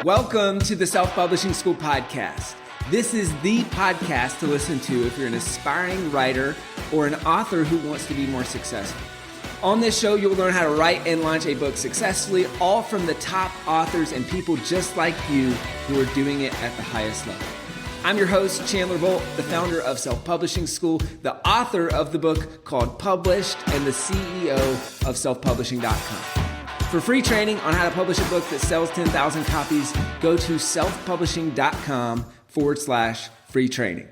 Welcome to the Self-Publishing School podcast. This is the podcast to listen to if you're an aspiring writer or an author who wants to be more successful. On this show, you'll learn how to write and launch a book successfully, all from the top authors and people just like you who are doing it at the highest level. I'm your host, Chandler Bolt, the founder of Self-Publishing School, the author of the book called Published, and the CEO of selfpublishing.com. For free training on how to publish a book that sells 10,000 copies, go to selfpublishing.com/free training.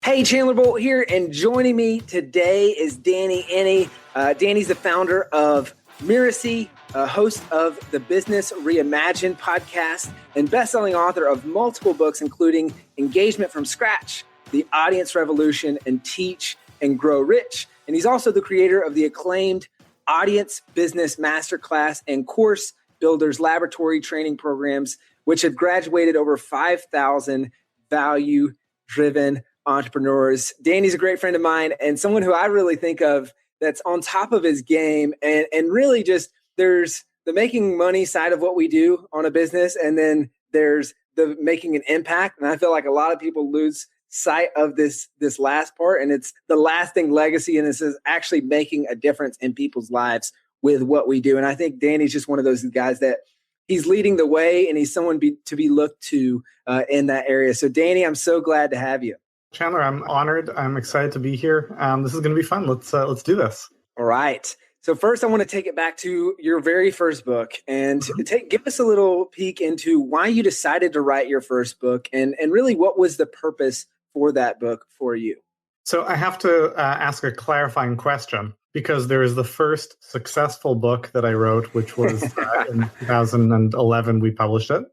Hey, Chandler Bolt here, and joining me today is Danny Iny. Danny's the founder of Mirasee, host of the Business Reimagined podcast, and best-selling author of multiple books, including Engagement from Scratch, The Audience Revolution, and Teach and Grow Rich. And he's also the creator of the acclaimed Audience Business Masterclass and Course Builders Laboratory training programs, which have graduated over 5,000 value-driven entrepreneurs. Danny's a great friend of mine and someone who I really think of that's on top of his game, and really just there's the making money side of what we do on a business, and then there's the making an impact. And I feel like a lot of people lose sight of this last part, and it's the lasting legacy, and this is actually making a difference in people's lives with what we do. And I think Danny's just one of those guys that he's leading the way, and he's someone to be looked to in that area. So Danny, I'm so glad to have you. Chandler, I'm honored. I'm excited to be here. This is going to be fun. Let's do this. All right. So first, I want to take it back to your very first book and give us a little peek into why you decided to write your first book, and really what was the purpose for that book for you? So I have to ask a clarifying question, because there is the first successful book that I wrote, which was in 2011, we published it.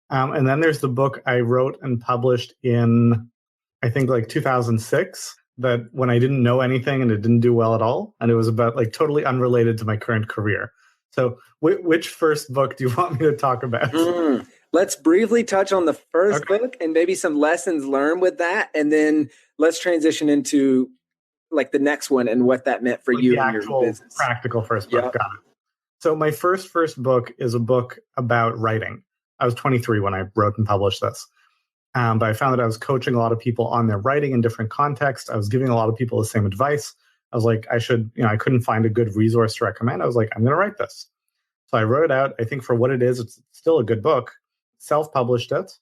And then there's the book I wrote and published in, I think, like 2006, that when I didn't know anything and it didn't do well at all. And it was about like totally unrelated to my current career. So which first book do you want me to talk about? Let's briefly touch on the first book and maybe some lessons learned with that. And then let's transition into like the next one and what that meant for you and your business. Practical first book. Yep. Got it. So my first book is a book about writing. I was 23 when I wrote and published this. But I found that I was coaching a lot of people on their writing in different contexts. I was giving a lot of people the same advice. I was like, I couldn't find a good resource to recommend. I was like, I'm going to write this. So I wrote it out. I think for what it is, it's still a good book. Self-published it,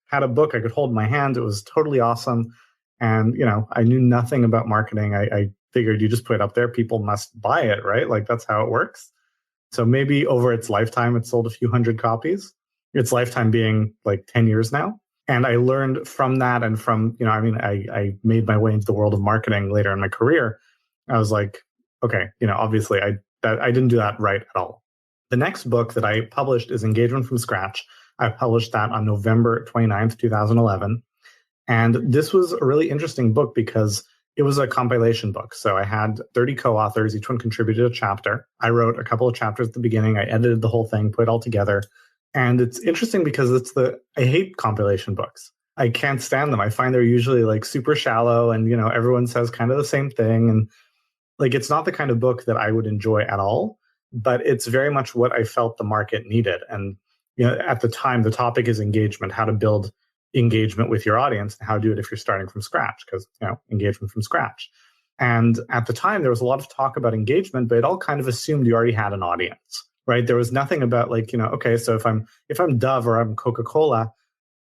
had a book I could hold in my hand. It was totally awesome. And, I knew nothing about marketing. I figured you just put it up there, people must buy it, right? Like that's how it works. So maybe over its lifetime, it sold a few hundred copies. Its lifetime being like 10 years now. And I learned from that, and from, I made my way into the world of marketing later in my career. I was like, okay, obviously I didn't do that right at all. The next book that I published is Engagement from Scratch. I published that on November 29th, 2011. And this was a really interesting book because it was a compilation book. So I had 30 co-authors, each one contributed a chapter. I wrote a couple of chapters at the beginning. I edited the whole thing, put it all together. And it's interesting because I hate compilation books. I can't stand them. I find they're usually like super shallow, and, everyone says kind of the same thing. And like, it's not the kind of book that I would enjoy at all, but it's very much what I felt the market needed. And, at the time, the topic is engagement, how to build engagement with your audience, and how to do it if you're starting from scratch, because, engagement from scratch. And at the time, there was a lot of talk about engagement, but it all kind of assumed you already had an audience. Right. There was nothing about like, okay, so if I'm Dove or I'm Coca-Cola,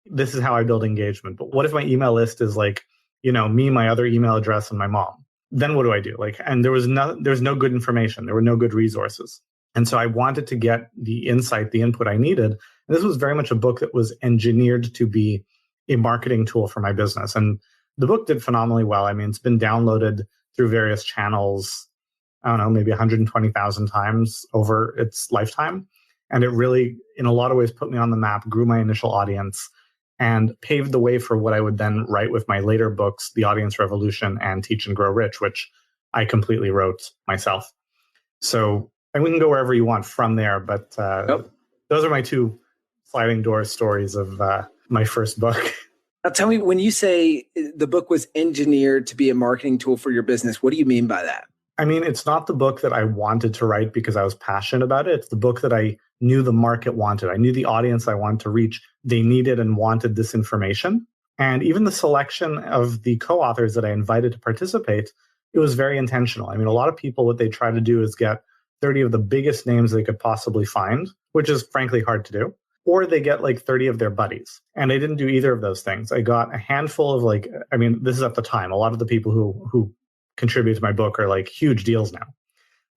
this is how I build engagement. But what if my email list is like, me, my other email address, and my mom? Then what do I do? Like, and there's no good information. There were no good resources. And so I wanted to get the insight, the input I needed. And this was very much a book that was engineered to be a marketing tool for my business. And the book did phenomenally well. I mean, it's been downloaded through various channels, I don't know, maybe 120,000 times over its lifetime. And it really, in a lot of ways, put me on the map, grew my initial audience, and paved the way for what I would then write with my later books, The Audience Revolution and Teach and Grow Rich, which I completely wrote myself. So, and we can go wherever you want from there, but those are my two sliding door stories of my first book. Now tell me, when you say the book was engineered to be a marketing tool for your business, what do you mean by that? I mean, it's not the book that I wanted to write because I was passionate about it. It's the book that I knew the market wanted. I knew the audience I wanted to reach. They needed and wanted this information. And even the selection of the co-authors that I invited to participate, it was very intentional. I mean, a lot of people, what they try to do is get 30 of the biggest names they could possibly find, which is frankly hard to do. Or they get like 30 of their buddies. And I didn't do either of those things. I got a handful of this is at the time. A lot of the people who contribute to my book are like huge deals now.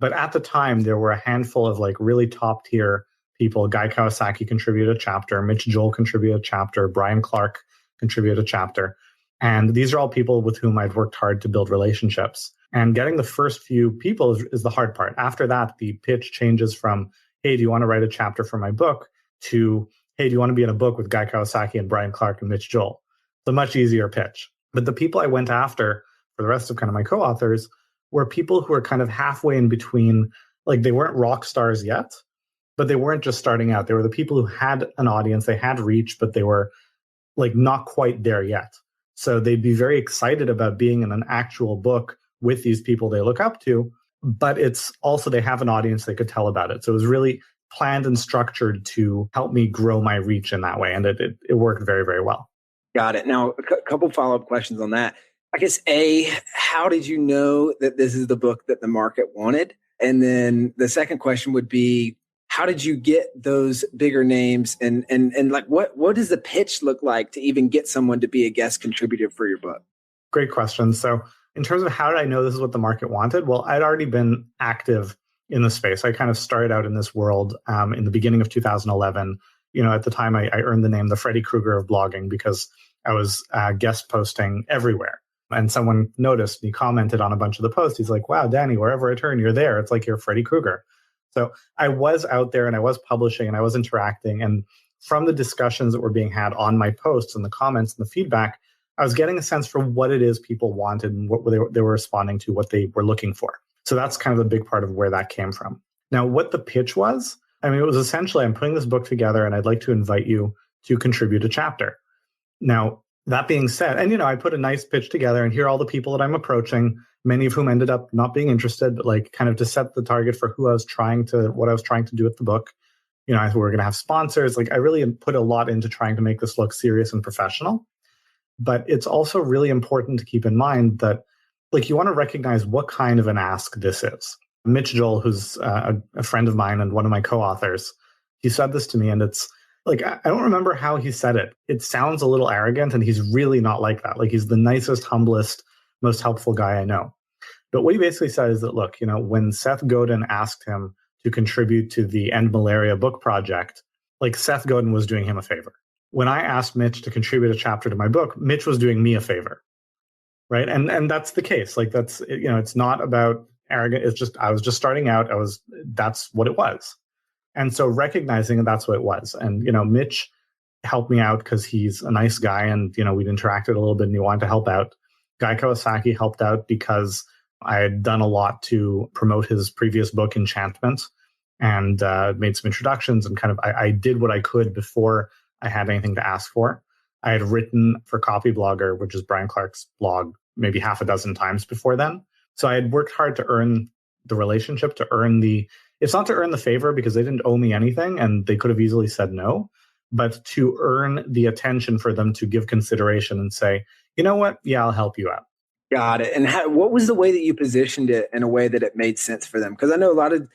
But at the time, there were a handful of like really top tier people. Guy Kawasaki contributed a chapter. Mitch Joel contributed a chapter. Brian Clark contributed a chapter. And these are all people with whom I've worked hard to build relationships. And getting the first few people is the hard part. After that, the pitch changes from, hey, do you want to write a chapter for my book? To, hey, do you want to be in a book with Guy Kawasaki and Brian Clark and Mitch Joel? It's a much easier pitch. But the people I went after for the rest of kind of my co-authors were people who were kind of halfway in between, like they weren't rock stars yet, but they weren't just starting out. They were the people who had an audience, they had reach, but they were like not quite there yet. So they'd be very excited about being in an actual book with these people they look up to, but it's also they have an audience they could tell about it. So it was really planned and structured to help me grow my reach in that way. And it worked very, very well. Got it. Now, a couple follow-up questions on that. I guess, A, how did you know that this is the book that the market wanted? And then the second question would be, how did you get those bigger names? And like, what does the pitch look like to even get someone to be a guest contributor for your book? Great question. So in terms of how did I know this is what the market wanted? Well, I'd already been active in the space. I kind of started out in this world in the beginning of 2011. At the time, I earned the name the Freddy Krueger of blogging because I was guest posting everywhere. And someone noticed and he commented on a bunch of the posts. He's like, wow, Danny, wherever I turn, you're there. It's like you're Freddy Krueger. So I was out there and I was publishing and I was interacting. And from the discussions that were being had on my posts and the comments and the feedback, I was getting a sense for what it is people wanted and what they were responding to, what they were looking for. So that's kind of a big part of where that came from. Now, what the pitch was, it was essentially, I'm putting this book together and I'd like to invite you to contribute a chapter. Now, that being said, and I put a nice pitch together and here are all the people that I'm approaching, many of whom ended up not being interested, but like kind of to set the target for what I was trying to do with the book. I thought we were going to have sponsors. Like I really put a lot into trying to make this look serious and professional. But it's also really important to keep in mind that like you want to recognize what kind of an ask this is. Mitch Joel, who's a friend of mine and one of my co-authors, he said this to me and it's like, I don't remember how he said it. It sounds a little arrogant and he's really not like that. Like he's the nicest, humblest, most helpful guy I know. But what he basically said is that, look, when Seth Godin asked him to contribute to the End Malaria book project, like Seth Godin was doing him a favor. When I asked Mitch to contribute a chapter to my book, Mitch was doing me a favor. Right. And that's the case. Like that's, it's not about arrogant. It's just, I was just starting out. That's what it was. And so recognizing that that's what it was. And, Mitch helped me out because he's a nice guy and, we'd interacted a little bit and he wanted to help out. Guy Kawasaki helped out because I had done a lot to promote his previous book, Enchantment, and made some introductions and kind of, I did what I could before I had anything to ask for. I had written for Copyblogger, which is Brian Clark's blog, maybe half a dozen times before then. So I had worked hard to earn the relationship, it's not to earn the favor because they didn't owe me anything and they could have easily said no, but to earn the attention for them to give consideration and say, you know what? Yeah, I'll help you out. Got it. And what was the way that you positioned it in a way that it made sense for them? Because I know a lot of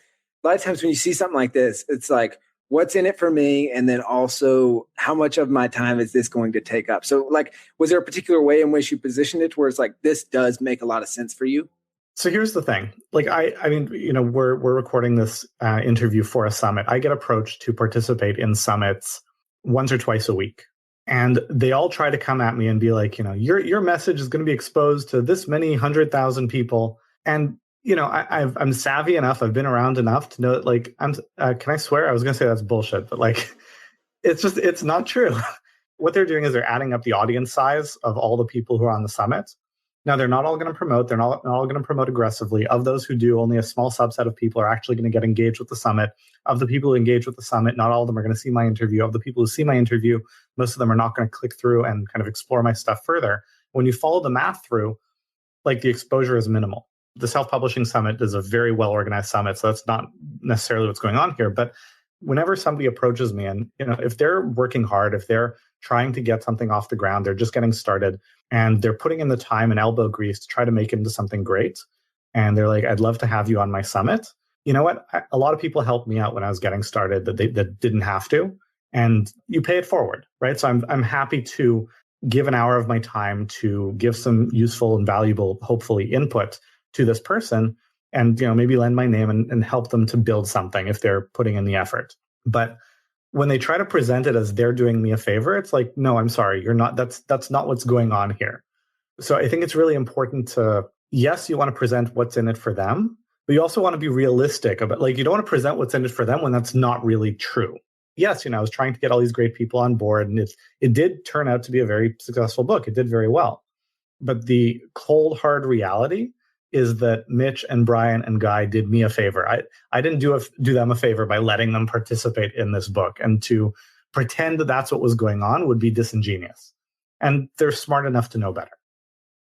times when you see something like this, it's like, what's in it for me? And then also, how much of my time is this going to take up? So like, was there a particular way in which you positioned it where it's like, this does make a lot of sense for you? So here's the thing. Like, we're recording this interview for a summit. I get approached to participate in summits once or twice a week. And they all try to come at me and be like, your message is going to be exposed to this many 100,000 people. And, I'm savvy enough. I've been around enough to know that, like, can I swear? I was going to say that's bullshit, but like, it's not true. What they're doing is they're adding up the audience size of all the people who are on the summit. Now, they're not all going to promote. They're not all going to promote aggressively. Of those who do, only a small subset of people are actually going to get engaged with the summit. Of the people who engage with the summit, not all of them are going to see my interview. Of the people who see my interview, most of them are not going to click through and kind of explore my stuff further. When you follow the math through, like the exposure is minimal. The Self-Publishing Summit is a very well-organized summit, so that's not necessarily what's going on here. But whenever somebody approaches me and, if they're working hard, if they're trying to get something off the ground, they're just getting started and they're putting in the time and elbow grease to try to make it into something great. And they're like, I'd love to have you on my summit. You know what? A lot of people helped me out when I was getting started that didn't have to. And you pay it forward, right? So I'm happy to give an hour of my time to give some useful and valuable, hopefully, input to this person and, maybe lend my name and help them to build something if they're putting in the effort. But when they try to present it as they're doing me a favor, it's like, no, I'm sorry, you're not, that's not what's going on here. So I think it's really important to, yes, you want to present what's in it for them, but you also want to be realistic about, like, you don't want to present what's in it for them when that's not really true. Yes, I was trying to get all these great people on board, and it did turn out to be a very successful book. It did very well. But the cold, hard reality is that Mitch and Brian and Guy did me a favor. I didn't do them a favor by letting them participate in this book, and to pretend that that's what was going on would be disingenuous. And they're smart enough to know better.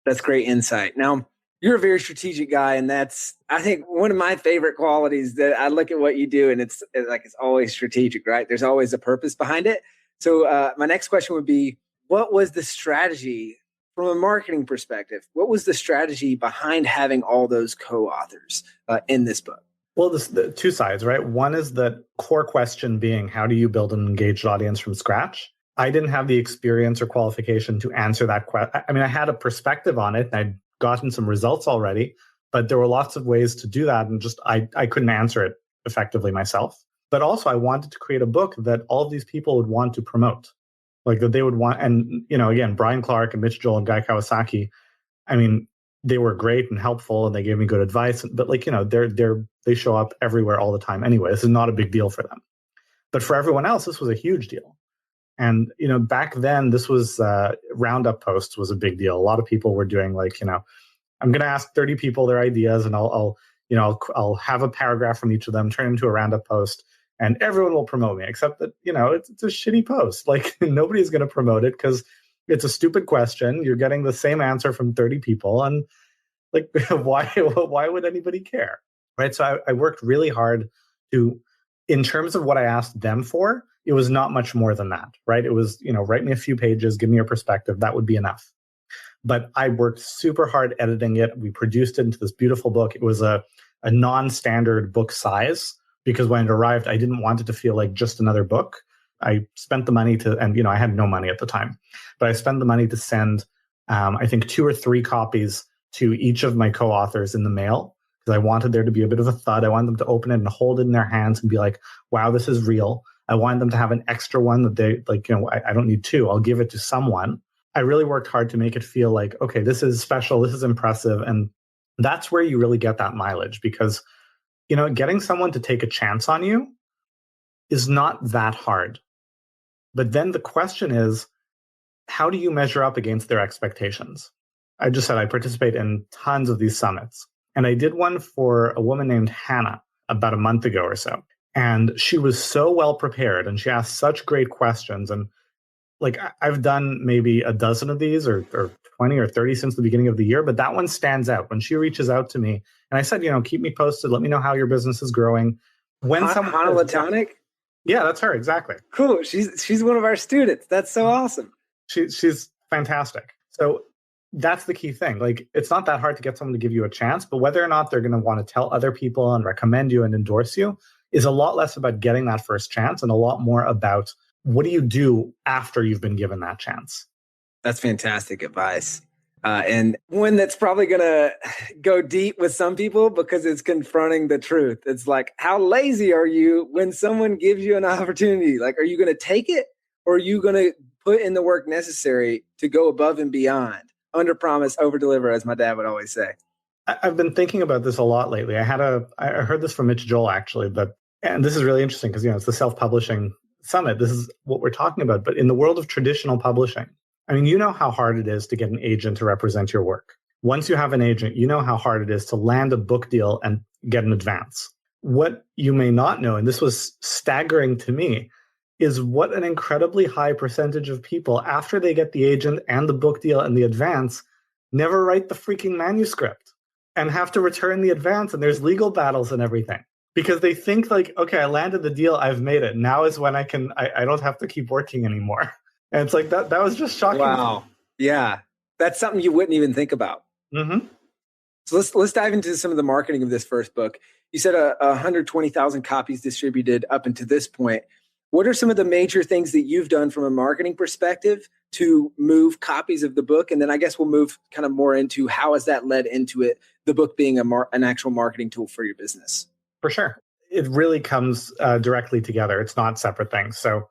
That's great insight. Now, you're a very strategic guy, and that's, I think, one of my favorite qualities. That I look at what you do, and it's always strategic, right? There's always a purpose behind it. So my next question would be, what was the strategy from a marketing perspective? What was the strategy behind having all those co-authors in this book? Well, the two sides, right? One is the core question being, how do you build an engaged audience from scratch? I didn't have the experience or qualification to answer that question. I mean, I had a perspective on it, and I'd gotten some results already, but there were lots of ways to do that, and just I couldn't answer it effectively myself. But also I wanted to create a book that all of these people would want to promote, like that they would want. And, again, Brian Clark and Mitch Joel and Guy Kawasaki, I mean, they were great and helpful and they gave me good advice, but they show up everywhere all the time anyway. This is not a big deal for them. But for everyone else, this was a huge deal. And, back then, this was roundup posts was a big deal. A lot of people were doing I'm going to ask 30 people their ideas, and I'll have a paragraph from each of them, turn into a roundup post, and everyone will promote me, except that, it's a shitty post. Like, nobody's going to promote it because it's a stupid question. You're getting the same answer from 30 people. And like, why would anybody care? Right. So I worked really hard to, in terms of what I asked them for, it was not much more than that, right? It was, write me a few pages, give me your perspective. That would be enough. But I worked super hard editing it. We produced it into this beautiful book. It was a non-standard book size because when it arrived, I didn't want it to feel like just another book. I spent the money and I had no money at the time, but I spent the money to send, I think 2 or 3 copies to each of my co-authors in the mail because I wanted there to be a bit of a thud. I wanted them to open it and hold it in their hands and be like, wow, this is real. I wanted them to have an extra one that they I don't need 2. I'll give it to someone. I really worked hard to make it feel like, okay, this is special. This is impressive. And that's where you really get that mileage because, getting someone to take a chance on you is not that hard. But then the question is, how do you measure up against their expectations? I just said I participate in tons of these summits. And I did one for a woman named Hannah about a month ago or so. And she was so well prepared and she asked such great questions. And like I've done maybe a dozen of these or 20 or 30 since the beginning of the year, but that one stands out. When she reaches out to me and I said, keep me posted. Let me know how your business is growing. When Hannah Latonic? Yeah, that's her. Exactly. Cool. She's one of our students. That's so awesome. She's fantastic. So that's the key thing. Like, it's not that hard to get someone to give you a chance, but whether or not they're going to want to tell other people and recommend you and endorse you is a lot less about getting that first chance and a lot more about what do you do after you've been given that chance. That's fantastic advice. And one that's probably going to go deep with some people because it's confronting the truth. It's like, how lazy are you when someone gives you an opportunity? Like, are you going to take it or are you going to put in the work necessary to go above and beyond? Under promise, over deliver, as my dad would always say. I've been thinking about this a lot lately. I heard this from Mitch Joel, actually, and this is really interesting because, it's the self-publishing summit. This is what we're talking about. But in the world of traditional publishing, I mean, you know how hard it is to get an agent to represent your work. Once you have an agent, you know how hard it is to land a book deal and get an advance. What you may not know, and this was staggering to me, is what an incredibly high percentage of people, after they get the agent and the book deal and the advance, never write the freaking manuscript and have to return the advance. And there's legal battles and everything because they think like, okay, I landed the deal, I've made it. Now is when I don't have to keep working anymore. And it's like that was just shocking. Wow. Yeah. That's something you wouldn't even think about. Mm-hmm. So let's dive into some of the marketing of this first book. You said 120,000 copies distributed up until this point. What are some of the major things that you've done from a marketing perspective to move copies of the book? And then I guess we'll move kind of more into how has that led into it, the book being an actual marketing tool for your business? For sure. It really comes directly together. It's not separate things. So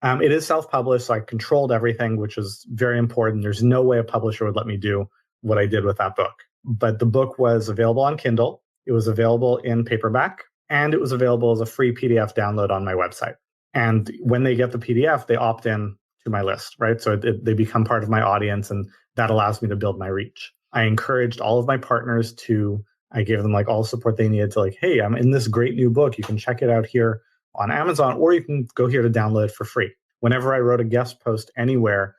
it is self-published. So I controlled everything, which is very important. There's no way a publisher would let me do what I did with that book. But the book was available on Kindle. It was available in paperback, and it was available as a free PDF download on my website. And when they get the PDF, they opt in to my list, right? So they become part of my audience, and that allows me to build my reach. I encouraged all of my partners I gave them like all the support they needed to like, hey, I'm in this great new book. You can check it out here on Amazon, or you can go here to download it for free. Whenever I wrote a guest post anywhere,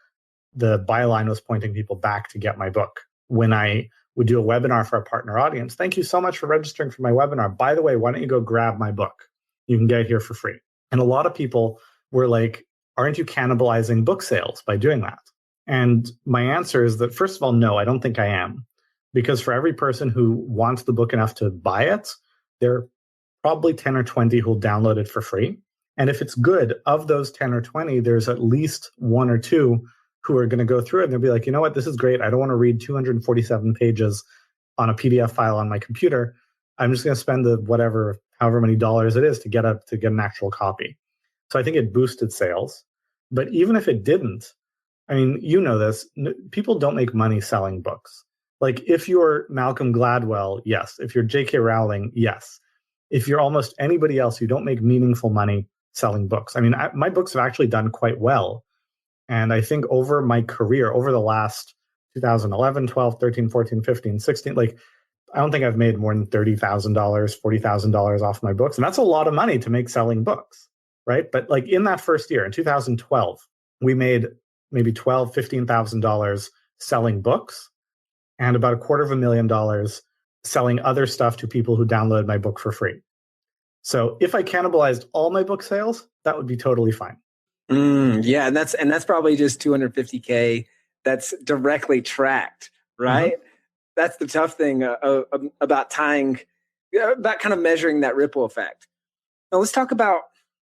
the byline was pointing people back to get my book. When I would do a webinar for a partner audience, thank you so much for registering for my webinar. By the way, why don't you go grab my book? You can get it here for free. And a lot of people were like, aren't you cannibalizing book sales by doing that? And my answer is that, first of all, no, I don't think I am. Because for every person who wants the book enough to buy it, there are probably 10 or 20 who'll download it for free. And if it's good, of those 10 or 20, there's at least one or two who are going to go through it and they'll be like, you know what, this is great. I don't want to read 247 pages on a PDF file on my computer. I'm just going to spend however many dollars it is to get an actual copy. So I think it boosted sales. But even if it didn't, I mean, you know this, people don't make money selling books. Like if you're Malcolm Gladwell, yes. If you're J.K. Rowling, yes. If you're almost anybody else, you don't make meaningful money selling books. I mean, my books have actually done quite well. And I think over my career, over the last 2011, 12, 13, 14, 15, 16, like I don't think I've made more than $30,000, $40,000 off my books. And that's a lot of money to make selling books, right? But like in that first year, in 2012, we made maybe $12,000, $15,000 selling books and about $250,000 selling other stuff to people who download my book for free. So if I cannibalized all my book sales, that would be totally fine. Yeah, and that's probably just $250K that's directly tracked, right? Mm-hmm. That's the tough thing about kind of measuring that ripple effect. Now let's talk about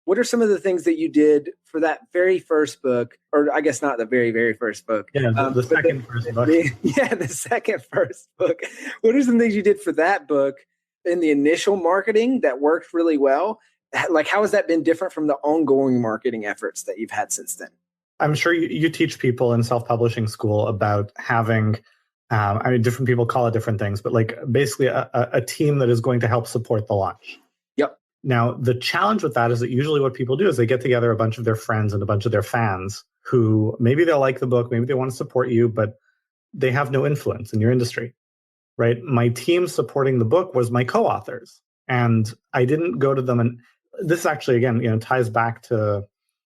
what are some of the things that you did for that very first book, or I guess not the very, very first book. Yeah, the second first book. The second first book. What are some things you did for that book in the initial marketing that worked really well? Like, how has that been different from the ongoing marketing efforts that you've had since then? I'm sure you teach people in self-publishing school about having, different people call it different things, but like basically a team that is going to help support the launch. Yep. Now, the challenge with that is that usually what people do is they get together a bunch of their friends and a bunch of their fans who maybe they'll like the book, maybe they want to support you, but they have no influence in your industry, right? My team supporting the book was my co-authors. And I didn't go to them, and this actually, again, ties back to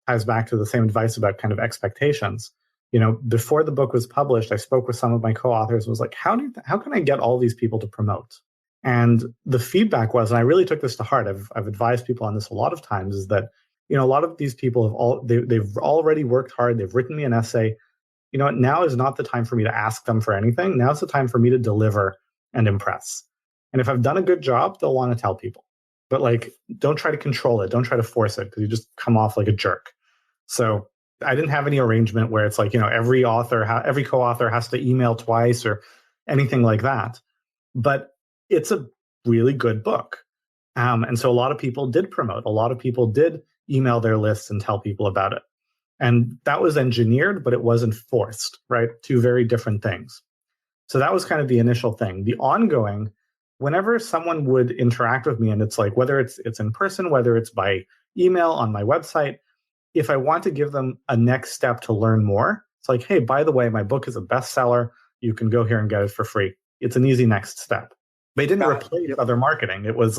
the same advice about kind of expectations. Before the book was published, I spoke with some of my co-authors and was like, how can I get all these people to promote? And the feedback was, and I really took this to heart, I've advised people on this a lot of times, is that, a lot of these people they've already worked hard, they've written me an essay. Now is not the time for me to ask them for anything. Now is the time for me to deliver and impress. And if I've done a good job, they'll want to tell people. But like, don't try to control it. Don't try to force it, because you just come off like a jerk. So I didn't have any arrangement where it's like, every co-author has to email twice or anything like that. But it's a really good book. And so a lot of people did promote. A lot of people did email their lists and tell people about it. And that was engineered, but it wasn't forced, right? Two very different things. So that was kind of the initial thing. The ongoing, whenever someone would interact with me, and it's like, whether it's in person, whether it's by email on my website, if I want to give them a next step to learn more, it's like, hey, by the way, my book is a bestseller. You can go here and get it for free. It's an easy next step. They didn't replace other marketing. It was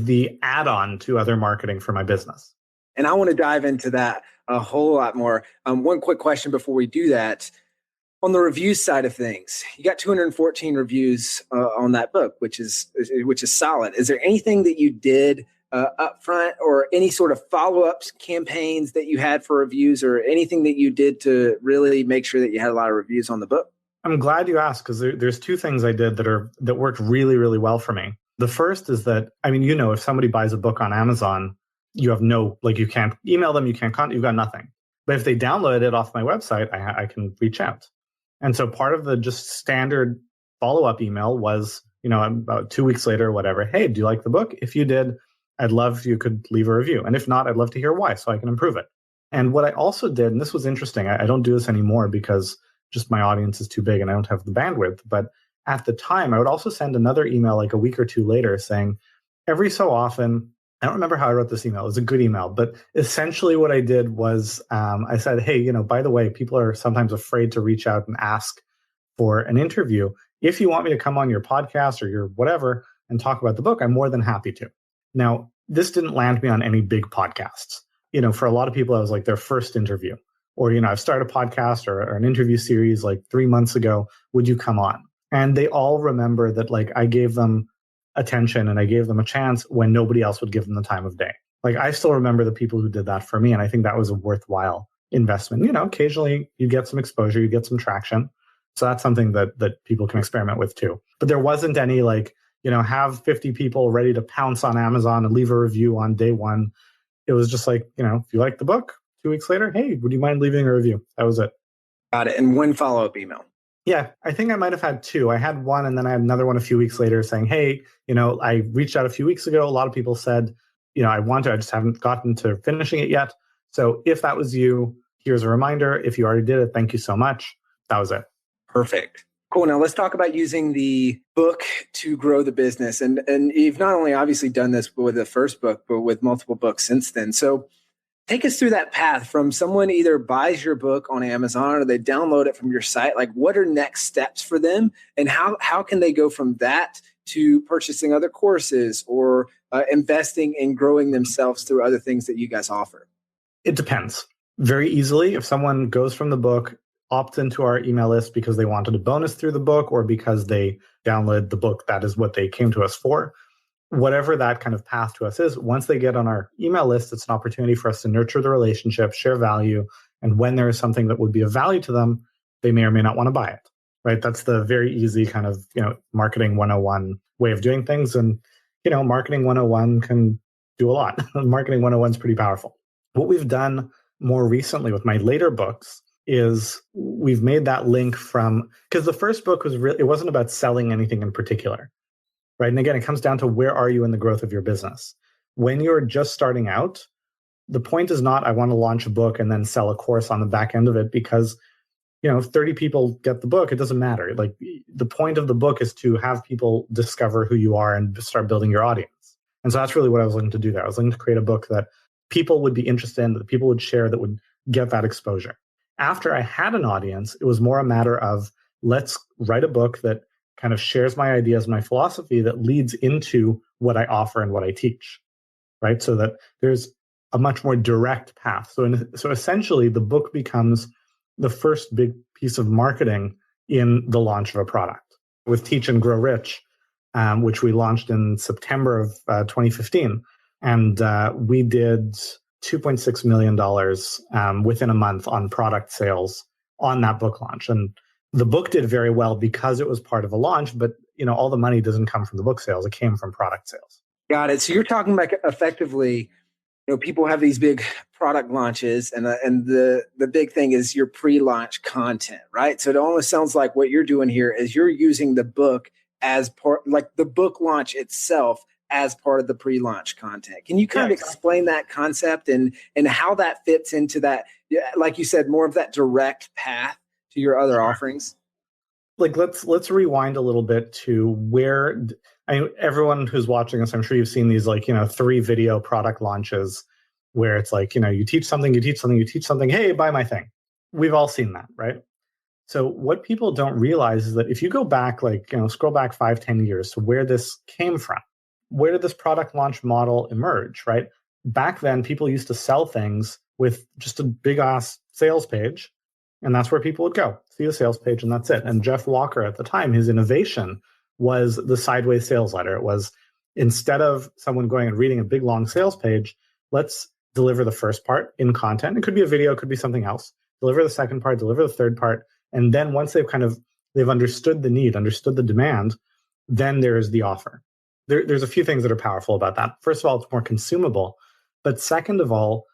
the add-on to other marketing for my business. And I want to dive into that a whole lot more. One quick question before we do that. On the review side of things, you got 214 reviews on that book, which is solid. Is there anything that you did up front, or any sort of follow-ups campaigns that you had for reviews, or anything that you did to really make sure that you had a lot of reviews on the book? I'm glad you asked, because there's two things I did that worked really, really well for me. The first is that, if somebody buys a book on Amazon, you have you can't email them, you can't contact, you've got nothing. But if they download it off my website, I can reach out. And so part of the just standard follow-up email was, about 2 weeks later or whatever, hey, do you like the book? If you did, I'd love if you could leave a review. And if not, I'd love to hear why so I can improve it. And what I also did, and this was interesting, I don't do this anymore because just my audience is too big and I don't have the bandwidth. But at the time, I would also send another email like a week or two later saying, every so often, I don't remember how I wrote this email. It was a good email. But essentially what I did was I said, hey, by the way, people are sometimes afraid to reach out and ask for an interview. If you want me to come on your podcast or your whatever and talk about the book, I'm more than happy to. Now, this didn't land me on any big podcasts. For a lot of people, I was like their first interview. Or, I've started a podcast or an interview series like 3 months ago. Would you come on? And they all remember that I gave them attention and I gave them a chance when nobody else would give them the time of day. I still remember the people who did that for me. And I think that was a worthwhile investment. Occasionally you get some exposure, you get some traction. So that's something that people can experiment with too. But there wasn't any have 50 people ready to pounce on Amazon and leave a review on day one. It was just if you like the book, 2 weeks later, hey, would you mind leaving a review? That was it. Got it. And one follow-up email. Yeah, I think I might have had two. I had one and then I had another one a few weeks later saying, hey, I reached out a few weeks ago. A lot of people said, I just haven't gotten to finishing it yet. So if that was you, here's a reminder. If you already did it, thank you so much. That was it. Perfect. Cool. Now let's talk about using the book to grow the business. And you've not only obviously done this with the first book, but with multiple books since then. So take us through that path from someone either buys your book on Amazon or they download it from your site. What are next steps for them? And how can they go from that to purchasing other courses or investing in growing themselves through other things that you guys offer? It depends. Very easily, if someone goes from the book, opts into our email list because they wanted a bonus through the book or because they downloaded the book, that is what they came to us for. Whatever that kind of path to us is, once they get on our email list, it's an opportunity for us to nurture the relationship, share value. And when there is something that would be of value to them, they may or may not want to buy it, right? That's the very easy kind of, marketing 101 way of doing things. And, marketing 101 can do a lot. Marketing 101 is pretty powerful. What we've done more recently with my later books is we've made that link because the first book was it wasn't about selling anything in particular. Right. And again, it comes down to where are you in the growth of your business? When you're just starting out, the point is not I want to launch a book and then sell a course on the back end of it because, if 30 people get the book, it doesn't matter. The point of the book is to have people discover who you are and start building your audience. And so that's really what I was looking to do there. I was looking to create a book that people would be interested in, that people would share, that would get that exposure. After I had an audience, it was more a matter of let's write a book that kind of shares my ideas, my philosophy that leads into what I offer and what I teach, right? So that there's a much more direct path. So essentially, the book becomes the first big piece of marketing in the launch of a product. With Teach and Grow Rich, which we launched in September of 2015, and we did $2.6 million within a month on product sales on that book launch. And the book did very well because it was part of a launch, but all the money doesn't come from the book sales. It came from product sales. Got it. So you're talking about effectively, people have these big product launches and the big thing is your pre-launch content, right? So it almost sounds like what you're doing here is you're using the book as part, like the book launch itself as part of the pre-launch content. Can you kind of explain that concept and how that fits into that, like you said, more of that direct path to your other offerings? Let's rewind a little bit to where everyone who's watching us, I'm sure you've seen these 3 video product launches where it's you teach something, hey, buy my thing. We've all seen that, right? So what people don't realize is that if you go back, scroll back 5-10 years to where this came from, where did this product launch model emerge, right? Back then, people used to sell things with just a big ass sales page And that's where people would go, see the sales page, and that's it. And Jeff Walker at the time, his innovation was the sideways sales letter. It was, instead of someone going and reading a big long sales page, let's deliver the first part in content. It could be a video, it could be something else. Deliver the second part, deliver the third part. And then once they've understood the need, understood the demand, then there's the offer. There's a few things that are powerful about that. First of all, it's more consumable. But second of all,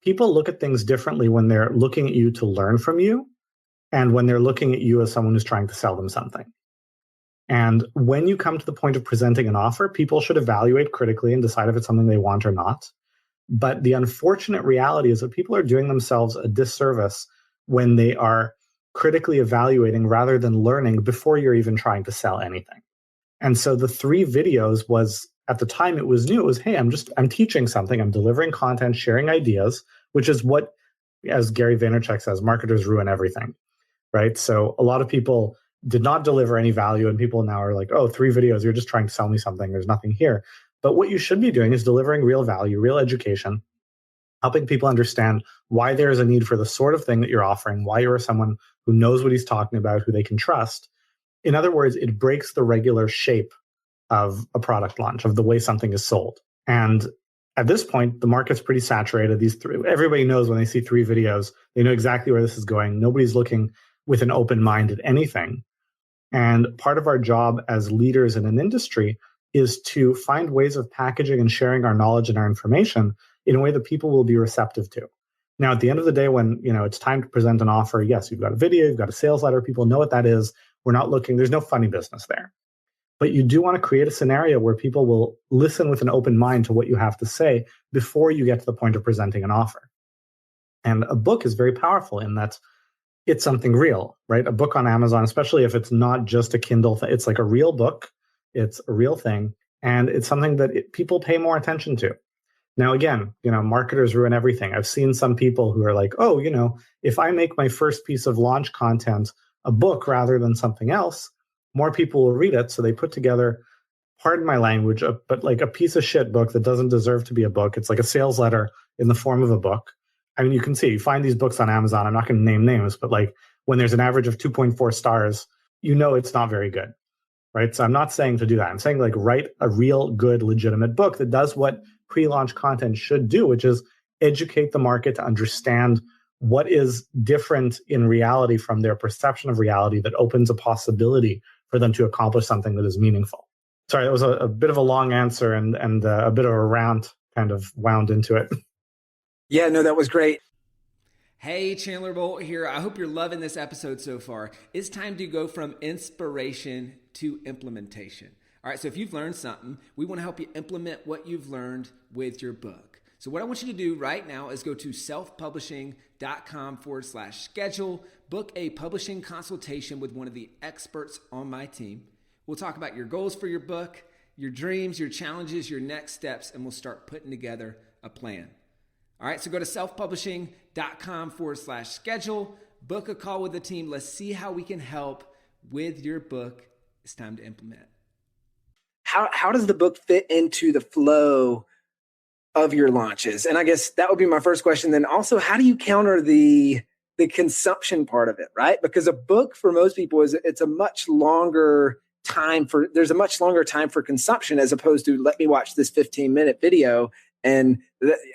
people look at things differently when they're looking at you to learn from you and when they're looking at you as someone who's trying to sell them something. And when you come to the point of presenting an offer, people should evaluate critically and decide if it's something they want or not. But the unfortunate reality is that people are doing themselves a disservice when they are critically evaluating rather than learning before you're even trying to sell anything. And so the 3 videos was, at the time it was new, it was, hey, I'm teaching something, I'm delivering content, sharing ideas, which is what, as Gary Vaynerchuk says, marketers ruin everything, right? So a lot of people did not deliver any value, and people now are like, oh, 3 videos, you're just trying to sell me something, there's nothing here. But what you should be doing is delivering real value, real education, helping people understand why there is a need for the sort of thing that you're offering, why you're someone who knows what he's talking about, who they can trust. In other words, it breaks the regular shape of a product launch, of the way something is sold. And at this point, the market's pretty saturated. Everybody knows when they see 3 videos, they know exactly where this is going. Nobody's looking with an open mind at anything. And part of our job as leaders in an industry is to find ways of packaging and sharing our knowledge and our information in a way that people will be receptive to. Now, at the end of the day, when it's time to present an offer, yes, you've got a video, you've got a sales letter, people know what that is. We're not looking, there's no funny business there. But you do want to create a scenario where people will listen with an open mind to what you have to say before you get to the point of presenting an offer. And a book is very powerful in that it's something real, right? A book on Amazon, especially if it's not just a Kindle thing, it's like a real book, it's a real thing, and it's something that people pay more attention to. Now, again, marketers ruin everything. I've seen some people who are like, oh, if I make my first piece of launch content a book rather than something else, more people will read it. So they put together, pardon my language, but like a piece of shit book that doesn't deserve to be a book. It's like a sales letter in the form of a book. I mean, you can see, you find these books on Amazon. I'm not going to name names, but like when there's an average of 2.4 stars, it's not very good, right? So I'm not saying to do that. I'm saying like write a real good, legitimate book that does what pre-launch content should do, which is educate the market to understand what is different in reality from their perception of reality that opens a possibility for them to accomplish something that is meaningful. Sorry, that was a bit of a long answer and a bit of a rant kind of wound into it. Yeah, no, that was great. Hey, Chandler Bolt here. I hope you're loving this episode so far. It's time to go from inspiration to implementation. All right, so if you've learned something, we want to help you implement what you've learned with your book. So what I want you to do right now is go to selfpublishing.com/schedule, book a publishing consultation with one of the experts on my team. We'll talk about your goals for your book, your dreams, your challenges, your next steps, and we'll start putting together a plan. All right, so go to selfpublishing.com/schedule, book a call with the team. Let's see how we can help with your book. It's time to implement. How does the book fit into the flow of your launches? And I guess that would be my first question. Then also, how do you counter the consumption part of it, right? Because a book for most people there's a much longer time for consumption as opposed to let me watch this 15-minute video. And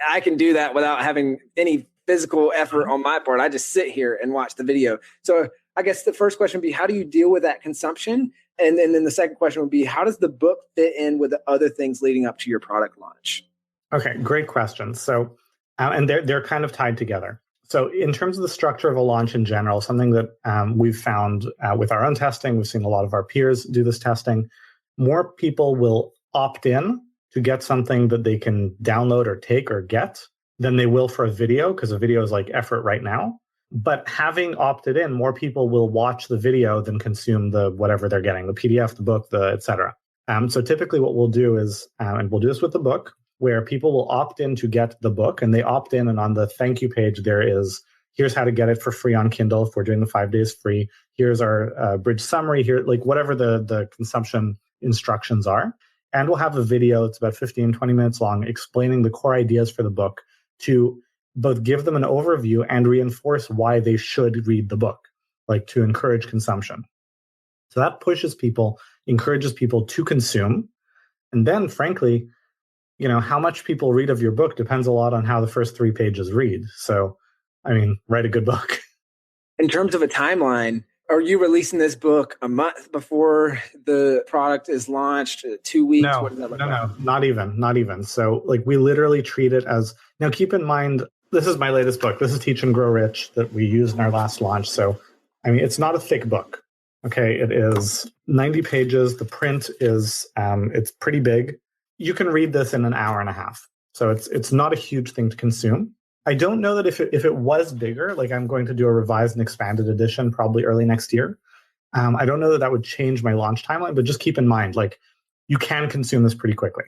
I can do that without having any physical effort on my part. I just sit here and watch the video. So I guess the first question would be, how do you deal with that consumption? And then the second question would be, how does the book fit in with the other things leading up to your product launch? Okay, great question. So, and they're kind of tied together. So in terms of the structure of a launch in general, something that we've found with our own testing, we've seen a lot of our peers do this testing, more people will opt in to get something that they can download or take or get than they will for a video, because a video is like effort right now. But having opted in, more people will watch the video than consume the whatever they're getting, the PDF, the book, the et cetera. So typically what we'll do is, and we'll do this with the book, where people will opt in to get the book, and they opt in, and on the thank you page, there is, here's how to get it for free on Kindle if we're doing the 5 days free. Here's our bridge summary here, like whatever the consumption instructions are. And we'll have a video, it's about 15, 20 minutes long, explaining the core ideas for the book to both give them an overview and reinforce why they should read the book, like to encourage consumption. So that pushes people, encourages people to consume. And then, frankly, how much people read of your book depends a lot on how the first 3 pages read. So, write a good book. In terms of a timeline, are you releasing this book a month before the product is launched? 2 weeks? No, what does that look no, like? no, not even. So we literally treat it as, now keep in mind, this is my latest book. This is Teach and Grow Rich that we used in our last launch. So, it's not a thick book. Okay. It is 90 pages. The print is, it's pretty big. You can read this in an hour and a half. So it's not a huge thing to consume. I don't know that if it was bigger, like I'm going to do a revised and expanded edition probably early next year. I don't know that would change my launch timeline, but just keep in mind, you can consume this pretty quickly.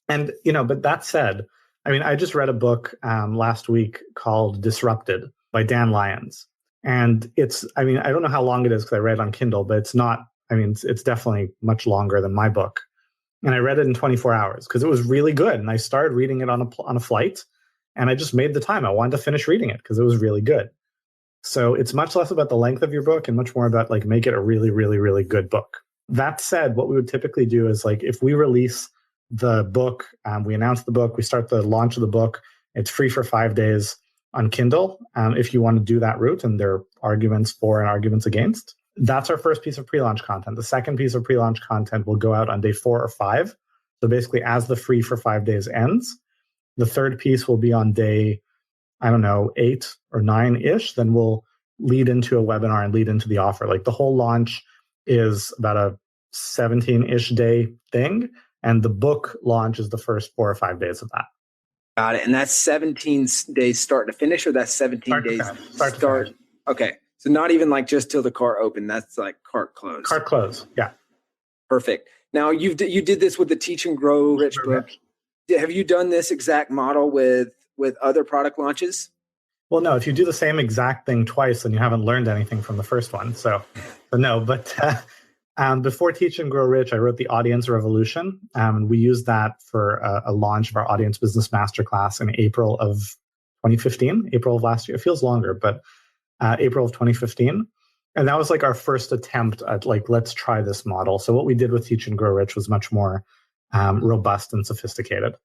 And, but that said, I just read a book last week called Disrupted by Dan Lyons. And it's, I don't know how long it is because I read it on Kindle, but it's not, it's definitely much longer than my book. And I read it in 24 hours because it was really good. And I started reading it on a flight. And I just made the time. I wanted to finish reading it because it was really good. So it's much less about the length of your book and much more about make it a really, really, really good book. That said, what we would typically do is if we release the book, we announce the book, we start the launch of the book, it's free for 5 days on Kindle. If you want to do that route, and there are arguments for and arguments against, that's our first piece of pre-launch content. The second piece of pre-launch content will go out on day 4 or 5. So basically as the free for 5 days ends, the third piece will be on day, 8 or 9-ish. Then we'll lead into a webinar and lead into the offer. The whole launch is about a 17-ish day thing. And the book launch is the first 4 or 5 days of that. Got it. And that's 17 days start to finish, or that's 17 days start? Okay. So not even just till the cart open. That's cart close. Cart close. Yeah. Perfect. Now you did this with the Teach and Grow Rich book. Have you done this exact model with other product launches? Well, no. If you do the same exact thing twice, then you haven't learned anything from the first one. So no. But before Teach and Grow Rich, I wrote the Audience Revolution. We used that for a launch of our Audience Business Masterclass in April of 2015, April of last year. It feels longer, but April of 2015. And that was our first attempt at let's try this model. So what we did with Teach and Grow Rich was much more robust and sophisticated.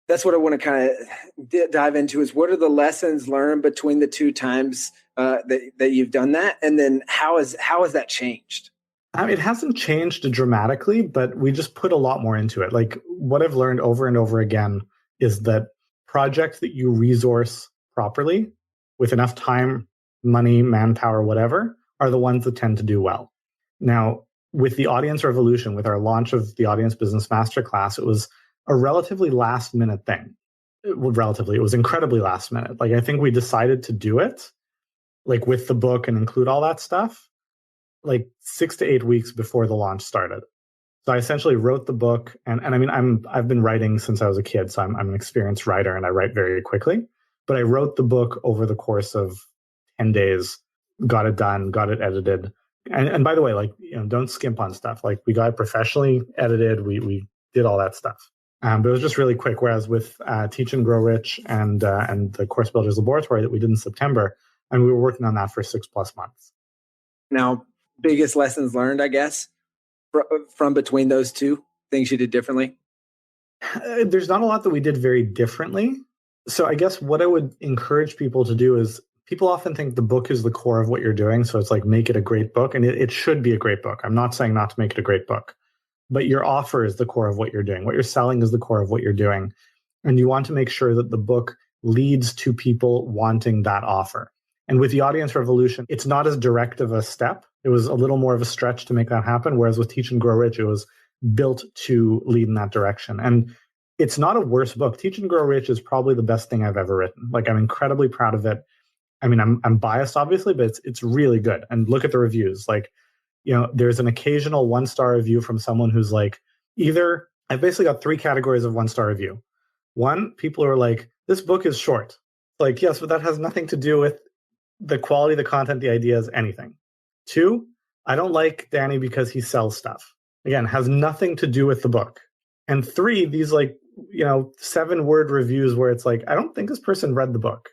That's what I want to kind of dive into is what are the lessons learned between the 2 times that you've done that? And then how has that changed? It hasn't changed dramatically, but we just put a lot more into it. What I've learned over and over again is that projects that you resource properly with enough time, money, manpower, whatever, are the ones that tend to do well. Now, with the Audience Revolution, with our launch of the Audience Business Masterclass, it was a relatively last minute thing. It was incredibly last minute. I think we decided to do it with the book and include all that stuff 6 to 8 weeks before the launch started. So I essentially wrote the book, and I've been writing since I was a kid, so I'm an experienced writer and I write very quickly. But I wrote the book over the course of 10 days, got it done, got it edited. And by the way, don't skimp on stuff. We got it professionally edited. We did all that stuff. But it was just really quick. Whereas with Teach and Grow Rich and the Course Builders Laboratory that we did in September, and we were working on that for 6+ months. Now, biggest lessons learned, I guess, from between those 2 things you did differently? There's not a lot that we did very differently. So I guess what I would encourage people to do is, people often think the book is the core of what you're doing. So it's make it a great book. And it should be a great book. I'm not saying not to make it a great book. But your offer is the core of what you're doing. What you're selling is the core of what you're doing. And you want to make sure that the book leads to people wanting that offer. And with the Audience Revolution, it's not as direct of a step. It was a little more of a stretch to make that happen. Whereas with Teach and Grow Rich, it was built to lead in that direction. And it's not a worse book. Teach and Grow Rich is probably the best thing I've ever written. I'm incredibly proud of it. I'm biased, obviously, but it's really good. And look at the reviews. There's an occasional 1-star review from someone who's either, I've basically got 3 categories of 1-star review. 1, people are this book is short. Yes, but that has nothing to do with the quality, the content, the ideas, anything. 2, I don't like Danny because he sells stuff. Again, has nothing to do with the book. And 3, these 7-word reviews where it's I don't think this person read the book.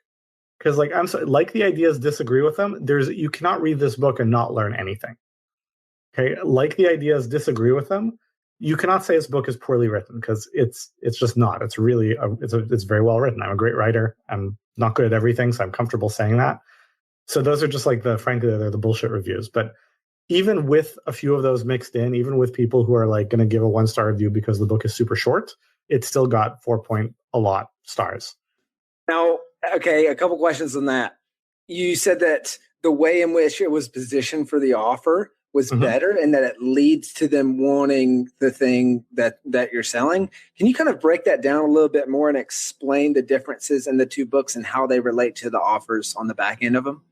Because like I'm sorry, like the ideas, disagree with them. You cannot read this book and not learn anything. Okay, like the ideas, disagree with them. You cannot say this book is poorly written because it's just not. It's really it's very well written. I'm a great writer. I'm not good at everything, so I'm comfortable saying that. So those are just like frankly, they're the bullshit reviews. But even with a few of those mixed in, even with people who are like going to give a 1-star review because the book is super short, it still got 4 point a lot stars. Now, okay, a couple questions on that. You said that the way in which it was positioned for the offer was better and that it leads to them wanting the thing that you're selling. Can you kind of break that down a little bit more and explain the differences in the two books and how they relate to the offers on the back end of them?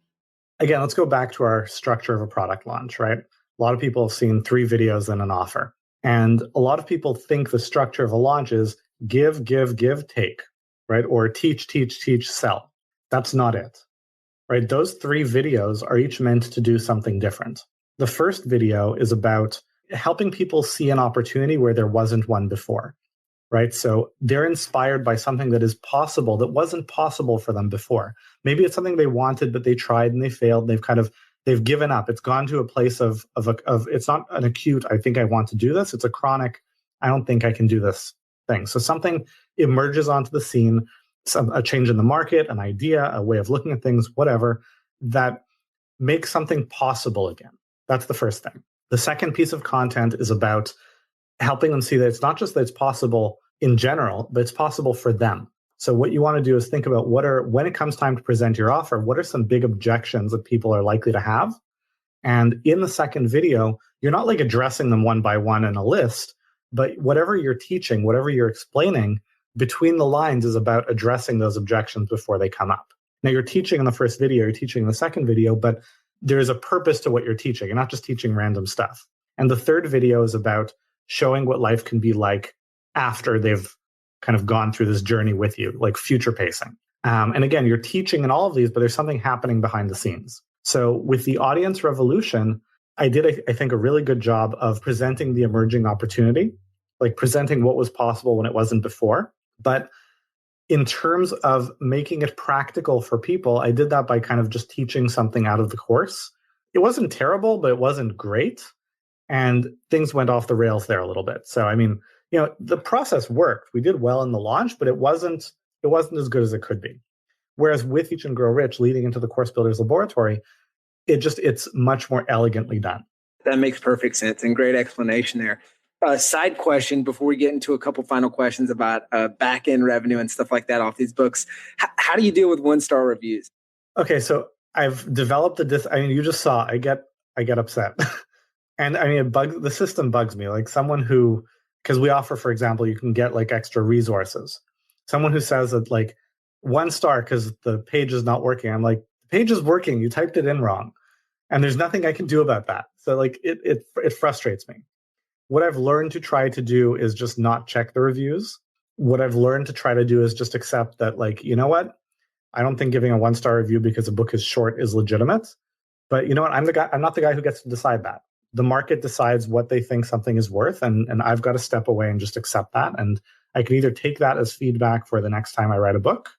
Again, let's go back to our structure of a product launch, right? A lot of people have seen 3 videos and an offer. And a lot of people think the structure of a launch is give, take, right? Or teach, sell. That's not it, right? Those 3 videos are each meant to do something different. The first video is about helping people see an opportunity where there wasn't one before, right? So they're inspired by something that is possible that wasn't possible for them before. Maybe it's something they wanted, but they tried and they failed. They've given up. It's gone to a place of it's not an acute, I think I want to do this. It's a chronic, I don't think I can do this thing. So something emerges onto the scene, a change in the market, an idea, a way of looking at things, whatever, that makes something possible again. That's the first thing. The second piece of content is about helping them see that it's not just that it's possible in general, but it's possible for them. So what you want to do is think about when it comes time to present your offer, what are some big objections that people are likely to have? And in the second video, you're not like addressing them one by one in a list, but whatever you're teaching, whatever you're explaining between the lines is about addressing those objections before they come up. Now you're teaching in the first video, you're teaching in the second video, but there is a purpose to what you're teaching. You're not just teaching random stuff. And the third video is about showing what life can be like after they've kind of gone through this journey with you, like future pacing. And again, you're teaching in all of these, but there's something happening behind the scenes. So with the audience revolution, I did, I think, a really good job of presenting the emerging opportunity, like presenting what was possible when it wasn't before. But in terms of making it practical for people, I did that by kind of just teaching something out of the course. It wasn't terrible, but it wasn't great. And things went off the rails there a little bit. So, I mean, the process worked. We did well in the launch, but it wasn't as good as it could be. Whereas with Teach and Grow Rich, leading into the Course Builders Laboratory, it's much more elegantly done. That makes perfect sense and great explanation there. Side question before we get into a couple final questions about back-end revenue and stuff like that off these books. How do you deal with 1-star reviews? Okay, so I've developed you just saw, I get upset. And I mean, the system bugs me. Like someone who, because we offer, for example, you can get like extra resources. Someone who says that like 1 star because the page is not working. I'm like, the page is working. You typed it in wrong. And there's nothing I can do about that. So like it frustrates me. What I've learned to try to do is just not check the reviews. What I've learned to try to do is just accept that, like, you know what? I don't think giving a 1-star review because a book is short is legitimate. But you know what? I'm not the guy who gets to decide that. The market decides what they think something is worth, and I've got to step away and just accept that. And I can either take that as feedback for the next time I write a book,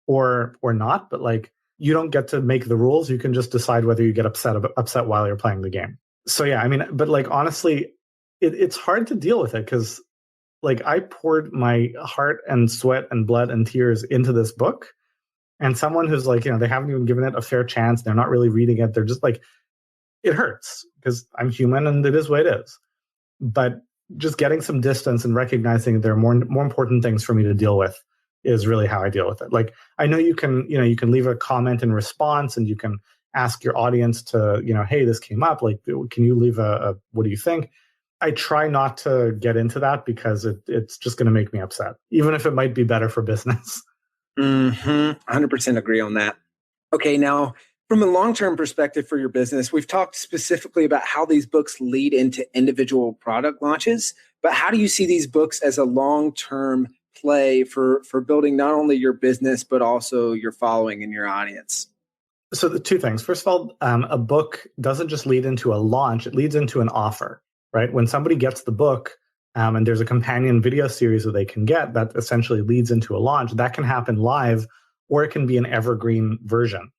or not. But like, you don't get to make the rules. You can just decide whether you get upset while you're playing the game. So yeah, I mean, but like honestly, it's hard to deal with it because like I poured my heart and sweat and blood and tears into this book, and someone who's like, they haven't even given it a fair chance. They're not really reading it. They're just like, it hurts because I'm human and it is what it is. But just getting some distance and recognizing there are more important things for me to deal with is really how I deal with it. Like, I know you can leave a comment in response and you can ask your audience to, hey, this came up. Like, can you leave a what do you think? I try not to get into that because it's just going to make me upset, even if it might be better for business. 100% agree on that. Okay, now from a long-term perspective for your business, we've talked specifically about how these books lead into individual product launches, but how do you see these books as a long-term play for building not only your business, but also your following and your audience? So the two things. First of all, a book doesn't just lead into a launch, it leads into an offer. Right? When somebody gets the book and there's a companion video series that they can get that essentially leads into a launch, that can happen live or it can be an evergreen version.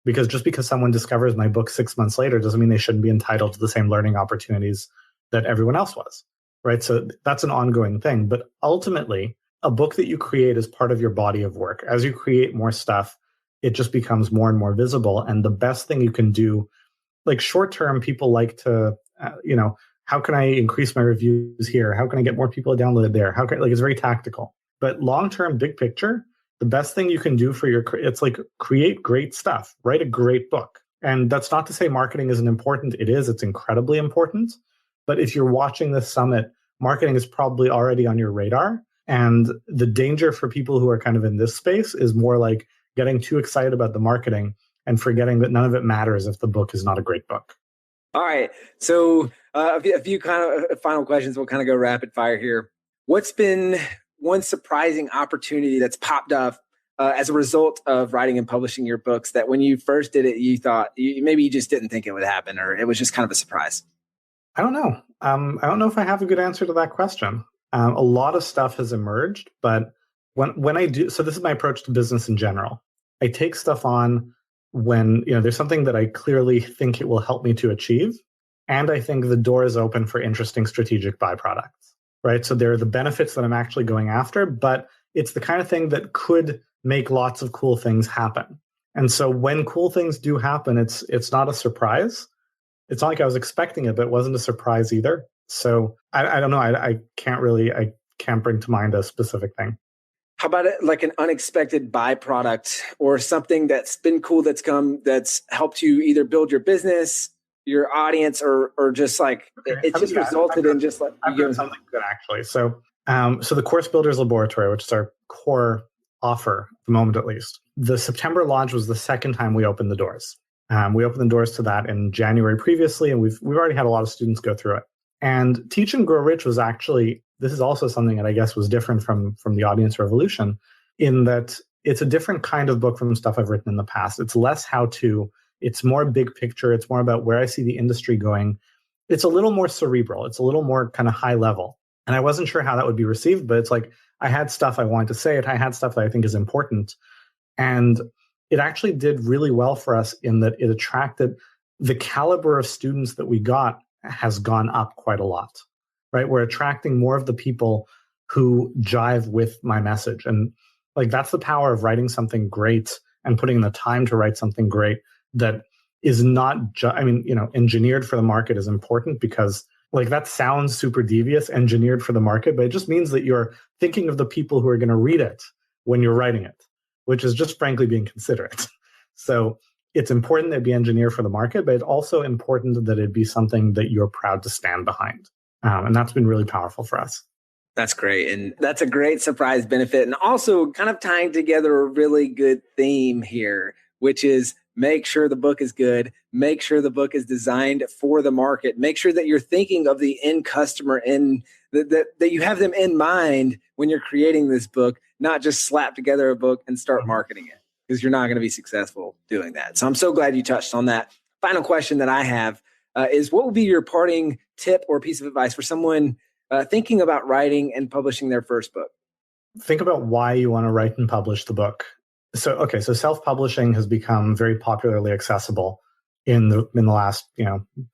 Because just because someone discovers my book 6 months later doesn't mean they shouldn't be entitled to the same learning opportunities that everyone else was, right? So that's an ongoing thing. But ultimately, a book that you create is part of your body of work. As you create more stuff, it just becomes more and more visible. And the best thing you can do, like short term, people like to, how can I increase my reviews here? How can I get more people to download it there? How can, like, it's very tactical. But long term, big picture, the best thing you can do for it's like create great stuff, write a great book. And that's not to say marketing isn't important. It is, it's incredibly important. But if you're watching this summit, marketing is probably already on your radar. And the danger for people who are kind of in this space is more like getting too excited about the marketing and forgetting that none of it matters if the book is not a great book. All right. So a few kind of final questions. We'll kind of go rapid fire here. What's been one surprising opportunity that's popped up as a result of writing and publishing your books that when you first did it, you thought maybe you just didn't think it would happen, or it was just kind of a surprise? I don't know. I don't know if I have a good answer to that question. A lot of stuff has emerged, but when I do, so this is my approach to business in general. I take stuff on when there's something that I clearly think it will help me to achieve, and I think the door is open for interesting strategic byproducts, right? So there are the benefits that I'm actually going after, but it's the kind of thing that could make lots of cool things happen. And so when cool things do happen, it's not a surprise. It's not like I was expecting it, but it wasn't a surprise either. So I don't know. I can't bring to mind a specific thing. How about it, like an unexpected byproduct or something that's been cool that's helped you either build your business, your audience, or just like it's just resulted in just like I've got something good actually. So the Course Builders Laboratory, which is our core offer at the moment, at least, the September launch was the second time we opened the doors. We opened the doors to that in January previously, and we've already had a lot of students go through it. And Teach and Grow Rich was actually, this is also something that I guess was different from the Audience Revolution, in that it's a different kind of book from stuff I've written in the past. It's less how-to, it's more big picture, it's more about where I see the industry going. It's a little more cerebral, it's a little more kind of high level. And I wasn't sure how that would be received, but it's like I had stuff I wanted to say, I had stuff that I think is important. And it actually did really well for us in that it attracted the caliber of students that we got has gone up quite a lot, right? We're attracting more of the people who jive with my message. And like, that's the power of writing something great and putting in the time to write something great that is not engineered for the market is important, because like that sounds super devious, engineered for the market, but it just means that you're thinking of the people who are going to read it when you're writing it, which is just frankly being considerate. So it's important that it be engineered for the market, but it's also important that it be something that you're proud to stand behind. And that's been really powerful for us. That's great. And that's a great surprise benefit. And also kind of tying together a really good theme here, which is make sure the book is good, make sure the book is designed for the market, make sure that you're thinking of the end customer and that you have them in mind when you're creating this book, not just slap together a book and start marketing it, because you're not going to be successful doing that. So I'm so glad you touched on that. Final question that I have is, what would be your parting tip or piece of advice for someone thinking about writing and publishing their first book? Think about why you want to write and publish the book. So self-publishing has become very popularly accessible in the last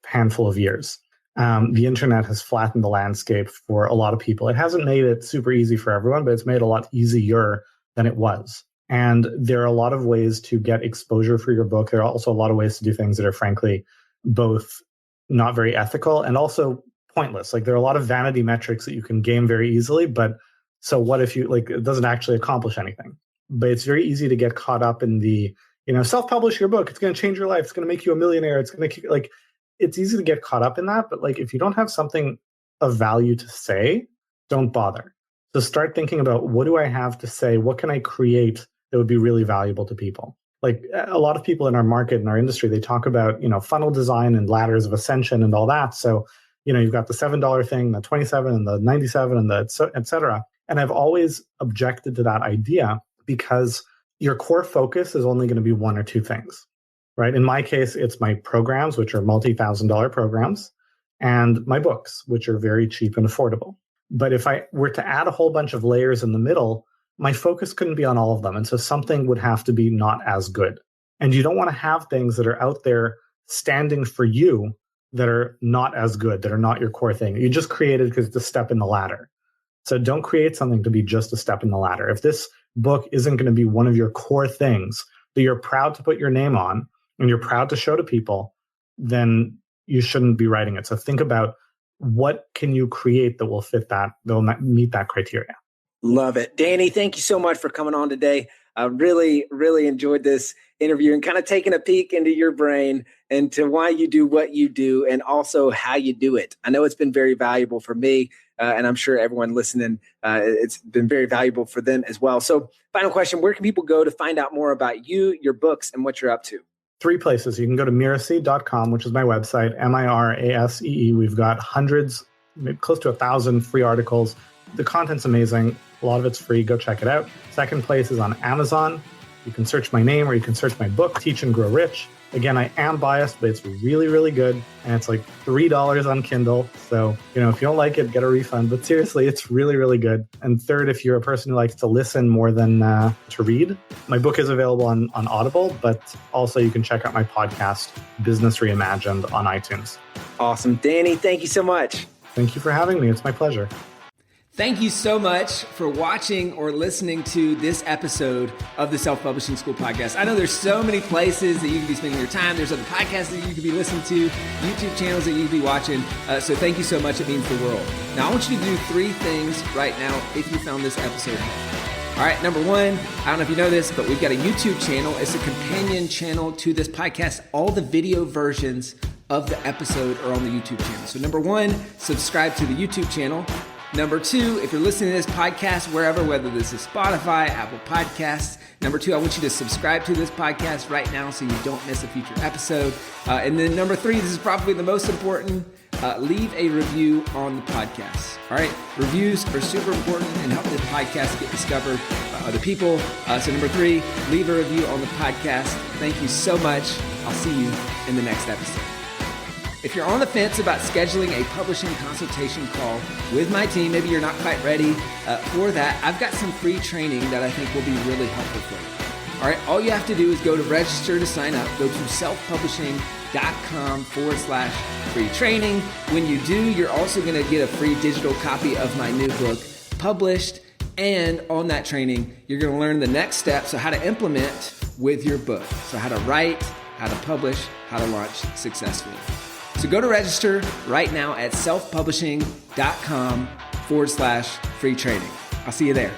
handful of years. The internet has flattened the landscape for a lot of people. It hasn't made it super easy for everyone, but it's made it a lot easier than it was. And there are a lot of ways to get exposure for your book. There are also a lot of ways to do things that are frankly both not very ethical and also pointless. Like there are a lot of vanity metrics that you can game very easily, but so what if it doesn't actually accomplish anything? But it's very easy to get caught up in the, self-publish your book. It's going to change your life. It's going to make you a millionaire. It's going to it's easy to get caught up in that. But if you don't have something of value to say, don't bother. So start thinking about, what do I have to say? What can I create that would be really valuable to people? Like a lot of people in our market, in our industry, they talk about, funnel design and ladders of ascension and all that. So, you've got the $7 thing, the 27 and the 97 and the et cetera. And I've always objected to that idea, because your core focus is only going to be one or two things, right? In my case, it's my programs, which are multi-$1,000 programs, and my books, which are very cheap and affordable. But if I were to add a whole bunch of layers in the middle, my focus couldn't be on all of them. And so something would have to be not as good. And you don't want to have things that are out there standing for you that are not as good, that are not your core thing. You just created because it's a step in the ladder. So don't create something to be just a step in the ladder. If this book isn't going to be one of your core things that you're proud to put your name on and you're proud to show to people, then you shouldn't be writing it. So think about what can you create that will fit that, that will meet that criteria. Love it. Danny, thank you so much for coming on today. I really, really enjoyed this interview and kind of taking a peek into your brain and to why you do what you do and also how you do it. I know it's been very valuable for me, and I'm sure everyone listening, it's been very valuable for them as well. So final question, where can people go to find out more about you, your books, and what you're up to? 3 places. You can go to mirasee.com, which is my website, Mirasee. We've got hundreds, close to 1,000 free articles. The content's amazing. A lot of it's free. Go check it out. Second place is on Amazon. You can search my name or you can search my book, Teach and Grow Rich. Again, I am biased, but it's really, really good. And it's like $3 on Kindle. So, if you don't like it, get a refund. But seriously, it's really, really good. And third, if you're a person who likes to listen more than to read, my book is available on Audible, but also you can check out my podcast, Business Reimagined, on iTunes. Awesome. Danny, thank you so much. Thank you for having me. It's my pleasure. Thank you so much for watching or listening to this episode of the Self-Publishing School podcast. I know there's so many places that you can be spending your time. There's other podcasts that you could be listening to, YouTube channels that you could be watching. So thank you so much. It means the world. Now, I want you to do 3 things right now if you found this episode helpful. All right, number 1, I don't know if you know this, but we've got a YouTube channel. It's a companion channel to this podcast. All the video versions of the episode are on the YouTube channel. So number 1, subscribe to the YouTube channel. Number 2, if you're listening to this podcast wherever, whether this is Spotify, Apple Podcasts, number 2, I want you to subscribe to this podcast right now so you don't miss a future episode. And then number 3, this is probably the most important, leave a review on the podcast. All right, reviews are super important and help the podcast get discovered by other people. So number 3, leave a review on the podcast. Thank you so much. I'll see you in the next episode. If you're on the fence about scheduling a publishing consultation call with my team, maybe you're not quite ready for that, I've got some free training that I think will be really helpful for you. All right, all you have to do is go to register to sign up. Go to selfpublishing.com/free training. When you do, you're also going to get a free digital copy of my new book published. And on that training, you're going to learn the next steps of how to implement with your book. So how to write, how to publish, how to launch successfully. So go to register right now at selfpublishing.com/free training. I'll see you there.